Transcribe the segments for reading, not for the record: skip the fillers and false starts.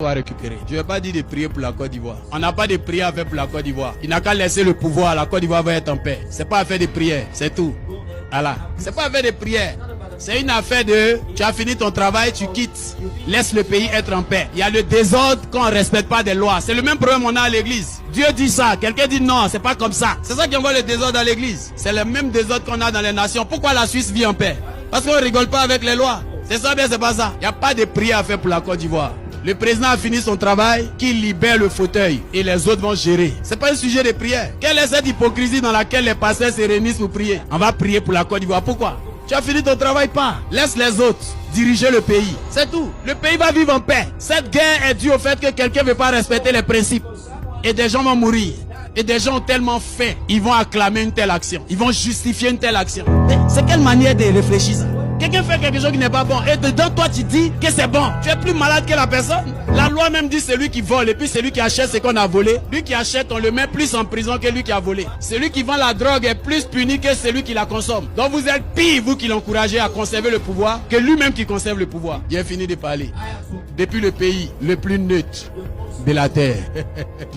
On va récupérer. Je ne vais pas dire de prier pour la Côte d'Ivoire. On n'a pas de prière à faire pour la Côte d'Ivoire. Il n'a qu'à laisser le pouvoir. La Côte d'Ivoire va être en paix. C'est pas affaire de prière. C'est tout. Voilà. C'est pas affaire de prière. C'est une affaire de tu as fini ton travail, tu quittes. Laisse le pays être en paix. Il y a le désordre quand on ne respecte pas des lois. C'est le même problème qu'on a à l'église. Dieu dit ça. Quelqu'un dit non, c'est pas comme ça. C'est ça qui envoie le désordre à l'église. C'est le même désordre qu'on a dans les nations. Pourquoi la Suisse vit en paix? Parce qu'on ne rigole pas avec les lois. C'est ça bien, c'est pas ça. Il n'y a pas de prière à faire pour la Côte d'Ivoire. Le président a fini son travail, qu'il libère le fauteuil et les autres vont gérer. C'est pas un sujet de prière. Quelle est cette hypocrisie dans laquelle les pasteurs se réunissent pour prier? On va prier pour la Côte d'Ivoire. Pourquoi? Tu as fini ton travail, pas. Laisse les autres diriger le pays. C'est tout. Le pays va vivre en paix. Cette guerre est due au fait que quelqu'un ne veut pas respecter les principes. Et des gens vont mourir. Et des gens ont tellement faim, ils vont acclamer une telle action. Ils vont justifier une telle action. C'est quelle manière de réfléchir ça? Quelqu'un fait quelque chose qui n'est pas bon et dedans toi tu dis que c'est bon. Tu es plus malade que la personne. La loi même dit celui qui vole et puis celui qui achète ce qu'on a volé. Lui qui achète, on le met plus en prison que lui qui a volé. Celui qui vend la drogue est plus puni que celui qui la consomme. Donc vous êtes pire, vous qui l'encouragez à conserver le pouvoir, que lui-même qui conserve le pouvoir. J'ai fini de parler. Depuis le pays le plus neutre de la terre.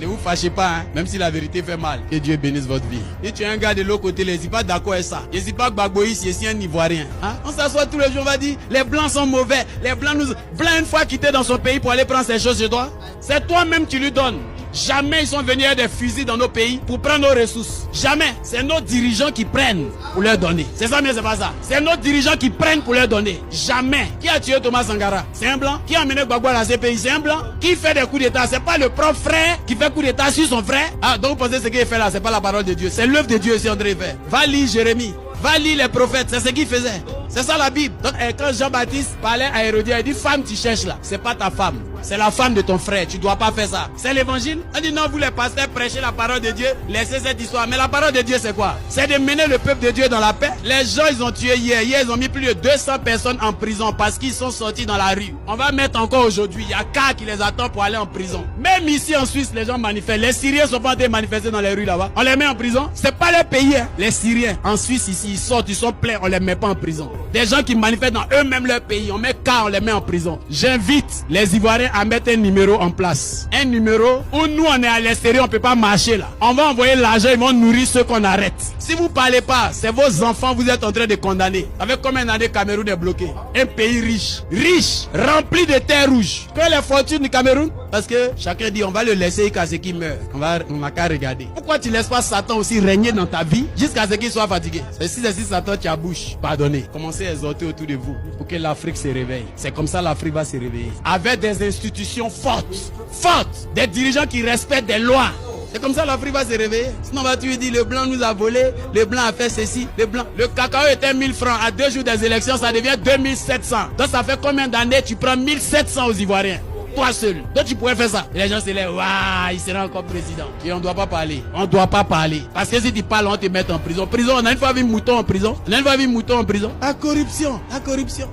Ne vous fâchez pas, hein, même si la vérité fait mal. Que Dieu bénisse votre vie. Si tu es un gars de l'autre côté, n'hésite pas d'accord avec ça. N'hésite pas que Gbagboïs, c'est un Ivoirien. Hein? On s'assoit tous les jours, on va dire, les Blancs sont mauvais. Les Blancs nous... Blanc une fois quitté dans son pays pour aller prendre ses choses chez toi. C'est toi-même qui lui donnes. Jamais ils sont venus avec des fusils dans nos pays pour prendre nos ressources. Jamais. C'est nos dirigeants qui prennent pour leur donner. C'est ça, mais c'est pas ça. C'est nos dirigeants qui prennent pour leur donner. Jamais. Qui a tué Thomas Sankara? C'est un blanc. Qui a amené Gbagbo à ces pays? C'est un blanc. Qui fait des coups d'état? C'est pas le propre frère qui fait coup d'état sur son frère. Ah, donc vous pensez ce qu'il fait là? C'est pas la parole de Dieu. C'est l'œuvre de Dieu, c'est André fait. Va lire Jérémie. Va lire les prophètes. C'est ce qu'il faisait. C'est ça la Bible. Donc quand Jean-Baptiste parlait à Hérodias, il dit femme tu cherches là. C'est pas ta femme. C'est la femme de ton frère. Tu dois pas faire ça. C'est l'évangile. On dit non, vous les pasteurs prêchez la parole de Dieu. Laissez cette histoire. Mais la parole de Dieu c'est quoi? C'est de mener le peuple de Dieu dans la paix. Les gens ils ont tué hier. Hier ils ont mis plus de 200 personnes en prison parce qu'ils sont sortis dans la rue. On va mettre encore aujourd'hui. Il y a cas qui les attend pour aller en prison. Même ici en Suisse les gens manifestent. Les Syriens sont pas en train de manifester dans les rues là-bas. On les met en prison. C'est pas leur pays. Hein. Les Syriens en Suisse ici ils sortent, ils sont pleins. On les met pas en prison. Des gens qui manifestent dans eux-mêmes leur pays. On met cas, on les met en prison. J'invite les Ivoiriens à mettre un numéro en place. Un numéro où nous on est à l'extérieur, on peut pas marcher là. On va envoyer l'argent, ils vont nourrir ceux qu'on arrête. Si vous parlez pas, c'est vos enfants vous êtes en train de condamner. Avec combien d'années Cameroun est bloqué? Un pays riche, rempli de terres rouges. Que les fortunes du Cameroun? Parce que chacun dit on va le laisser jusqu'à ce qu'il meure. On n'a qu'à regarder. Pourquoi tu laisses pas Satan aussi régner dans ta vie jusqu'à ce qu'il soit fatigué? C'est si Satan tu as bouche, pardonnez. Commencez à exhorter autour de vous pour que l'Afrique se réveille. C'est comme ça l'Afrique va se réveiller. Avec des institutions fortes, des dirigeants qui respectent des lois. C'est comme ça l'Afrique va se réveiller. Sinon tu lui dis le blanc nous a volé, le blanc a fait ceci, le blanc. Le cacao était 1000 francs. À 2 jours des élections, ça devient 2700. Donc ça fait combien d'années tu prends 1700 aux Ivoiriens? Toi seul. Donc tu pourrais faire ça. Et les gens se lèvent, waouh, il sera encore président. Et on ne doit pas parler. On ne doit pas parler. Parce que si tu parles, on te met en prison. Prison, on a une fois vu mouton en prison. On a une fois vu mouton en prison. La corruption.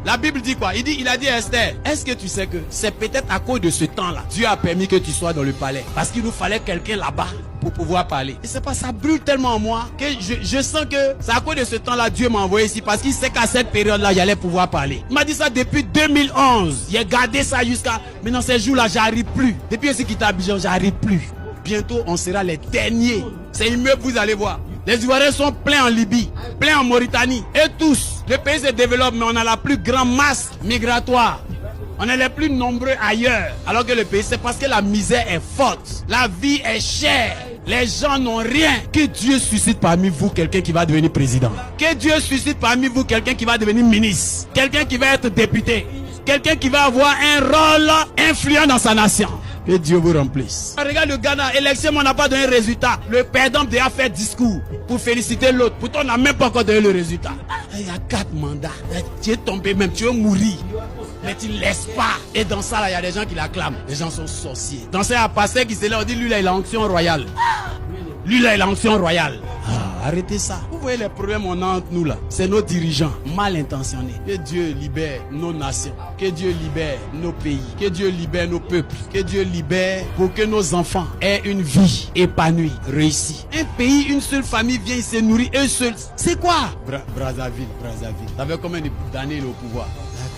La Bible dit quoi? Il a dit à Esther, est-ce que tu sais que c'est peut-être à cause de ce temps-là, Dieu a permis que tu sois dans le palais. Parce qu'il nous fallait quelqu'un là-bas pour pouvoir parler. Et c'est pas ça brûle tellement en moi que je sens que c'est à cause de ce temps-là Dieu m'a envoyé ici parce qu'il sait qu'à cette période-là j'allais pouvoir parler. Il m'a dit ça depuis 2011. J'ai gardé ça jusqu'à maintenant ces jours-là j'arrive plus. Depuis aussi quitté Abidjan j'arrive plus. Bientôt on sera les derniers. C'est immeuble vous allez voir. Les Ivoiriens sont pleins en Libye, pleins en Mauritanie et tous. Le pays se développe mais on a la plus grande masse migratoire. On est les plus nombreux ailleurs. Alors que le pays, c'est parce que la misère est forte. La vie est chère. Les gens n'ont rien. Que Dieu suscite parmi vous quelqu'un qui va devenir président. Que Dieu suscite parmi vous quelqu'un qui va devenir ministre. Quelqu'un qui va être député. Quelqu'un qui va avoir un rôle influent dans sa nation. Que Dieu vous remplisse. Regarde le Ghana, élection, on n'a pas donné le résultat. Le perdant a fait discours pour féliciter l'autre. Pourtant, on n'a même pas encore donné le résultat. Il y a 4 mandats. Tu es tombé même, tu veux mourir. Mais tu ne laisses pas. Et dans ça, il y a des gens qui l'acclament. Les gens sont sorciers. Dans ça, il y a un pasteur qui s'est là, on dit, lui là, il a l'onction royale. Lui là, il a l'onction royale. Arrêtez ça. Vous voyez les problèmes qu'on a entre nous là. C'est nos dirigeants mal intentionnés. Que Dieu libère nos nations. Que Dieu libère nos pays. Que Dieu libère nos peuples. Que Dieu libère pour que nos enfants aient une vie épanouie, réussie. Un pays, une seule famille vient, il se nourrit eux seuls. C'est quoi? Brazzaville. Ça fait combien d'années il est au pouvoir?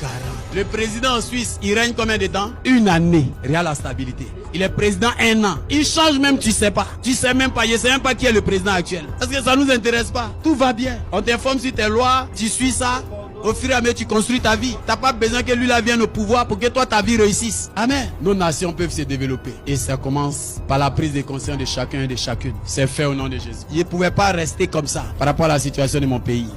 40. Le président en Suisse, il règne combien de temps? Une année. Regarde la stabilité. Il est président 1 an. Il change même, tu sais pas. Tu sais même pas. Je sais même pas qui est le président actuel. Parce que ça nous intéresse pas. Tout va bien. On t'informe sur tes lois. Tu suis ça. Au fur et à mesure, tu construis ta vie. T'as pas besoin que lui là vienne au pouvoir pour que toi ta vie réussisse. Amen. Nos nations peuvent se développer. Et ça commence par la prise de conscience de chacun et de chacune. C'est fait au nom de Jésus. Je ne pouvais pas rester comme ça par rapport à la situation de mon pays.